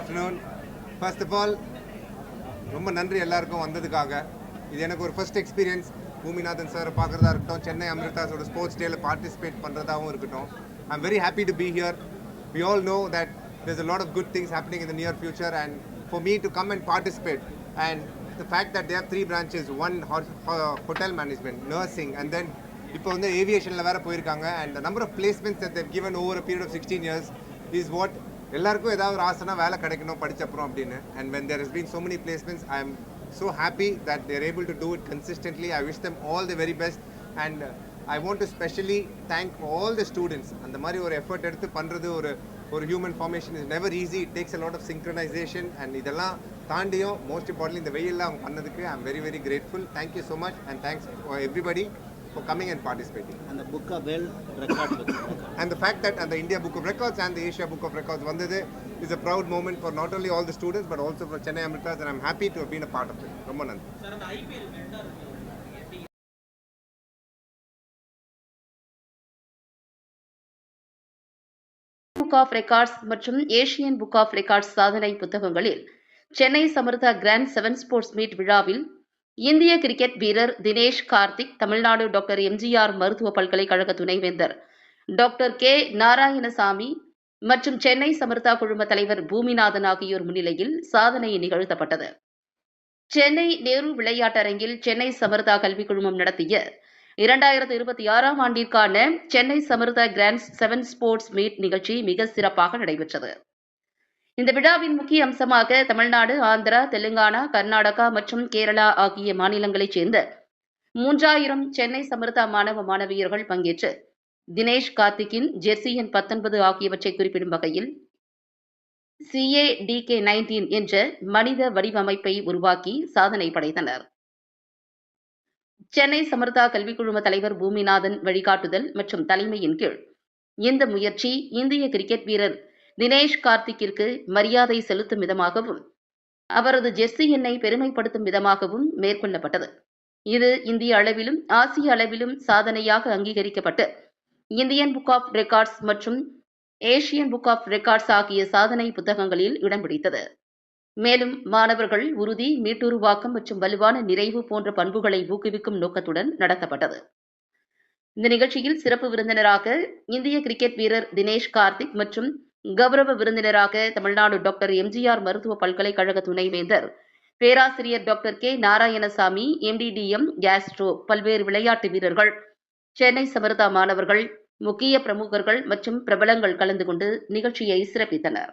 afternoon. First of all, ரொம்ப நன்றி எல்லாருக்கும் வந்ததுக்காக. இது எனக்கு ஒரு ஃபர்ஸ்ட் எக்ஸ்பீரியன்ஸ். பூமிநாதன் சார் பார்க்குறதா இருக்கட்டும், சென்னை அமிர்தாஸோட ஸ்போர்ட்ஸ் டேல பார்ட்டிசிபேட் பண்ணுறதாகவும் இருக்கட்டும். I'm very happy to be here. We all know that there's a lot of good things happening in the near future, and for me to come and participate, and the fact that they have 3 branches, one hotel management, nursing, and then இப்போ வந்து ஏவியேஷனில் வேறு போயிருக்காங்க, and the number of placements that they've given over a period of 16 years is what எல்லாருக்கும் ஏதாவது ஒரு ஆசைனா வேலை கிடைக்கணும் படிச்சப்புறம் அப்படின்னு. And when there has been so many placements, I am so happy that they're able to do it consistently. I wish them all the very best, and I want to specially thank all the students. அந்த மாதிரி ஒரு effort எடுத்து பண்ணுறது ஒரு human formation is never easy. It takes a lot of synchronization, and இதெல்லாம் தாண்டியும் most importantly இந்த வெயிலில் அவங்க பண்ணதுக்கு I am very very grateful. Thank you so much, and thanks for everybody for coming and participating. And the book of world record and the fact that the India Book of Records and the Asia Book of Records vandade is a proud moment for not only all the students but also for Chennai Amritas, and I'm happy to have been a part of it. Romba nandri. Sir, and IPL book of records மற்றும் Asian book of records சாதனை புத்தகங்களில் Chennai Samartha grand 7 sports meet விழாவில் இந்திய cricket வீரர் Dinesh Karthik, Tamil Nadu doctor MGR மருத்துவ பல்கலைக்கழக துணைவேந்தர் doctor K Narayanasamy மற்றும் சென்னை சமர்த்தா குழும தலைவர் பூமிநாதன் ஆகியோர் முன்னிலையில் சாதனை நிகழ்த்தப்பட்டது. சென்னை நேரு விளையாட்டரங்கில் சென்னை சமர்த்தா கல்விக் குழுமம் நடத்திய 2026 ஆண்டிற்கான Chennai Samartha grand 7 sports meet நிகழ்ச்சி மிக சிறப்பாக நடைபெற்றது. இந்த விழாவின் முக்கிய அம்சமாக தமிழ்நாடு, ஆந்திரா, தெலுங்கானா, கர்நாடகா மற்றும் கேரளா ஆகிய மாநிலங்களைச் சேர்ந்த 3000 சென்னை சமர்த்தா மாணவ மாணவியர்கள் பங்கேற்று தினேஷ் கார்த்திக்கின் ஜெர்சி எண் 19 ஆகியவற்றை குறிப்பிடும் வகையில் CADK19 என்ற மனித வடிவமைப்பை உருவாக்கி சாதனை படைத்தனர். சென்னை சமர்த்தா கல்விக் குழும தலைவர் பூமிநாதன் வழிகாட்டுதல் மற்றும் தலைமையின் கீழ் இந்த முயற்சி இந்திய கிரிக்கெட் வீரர் தினேஷ் கார்த்திக்கிற்கு மரியாதை செலுத்தும் விதமாகவும் அவரது ஜெர்சி எண்ணை பெருமைப்படுத்தும் விதமாகவும் மேற்கொள்ளப்பட்டது. இது இந்திய அளவிலும் ஆசிய அளவிலும் சாதனையாக அங்கீகரிக்கப்பட்டு இந்தியன் புக் ஆஃப் ரெக்கார்ட்ஸ் மற்றும் ஏசியன் புக் ஆஃப் ரெக்கார்ட்ஸ் ஆகிய சாதனை புத்தகங்களில் இடம் பிடித்தது. மேலும் மாணவர்கள் உறுதி, மீட்டுருவாக்கம் மற்றும் வலுவான நிறைவு போன்ற பண்புகளை ஊக்குவிக்கும் நோக்கத்துடன் நடத்தப்பட்டது. இந்த நிகழ்ச்சியில் சிறப்பு விருந்தினராக இந்திய கிரிக்கெட் வீரர் தினேஷ் கார்த்திக் மற்றும் கௌரவ விருந்தினராக தமிழ்நாடு டாக்டர் எம்ஜிஆர் மருத்துவ பல்கலைக்கழக துணைவேந்தர் பேராசிரியர் doctor K Narayanasamy, MDDM, Castro, பல்வேறு விளையாட்டு வீரர்கள், சென்னை சமர்த்தா மாணவர்கள், முக்கிய பிரமுகர்கள் மற்றும் பிரபலங்கள் கலந்து கொண்டு நிகழ்ச்சியை சிறப்பித்தனர்.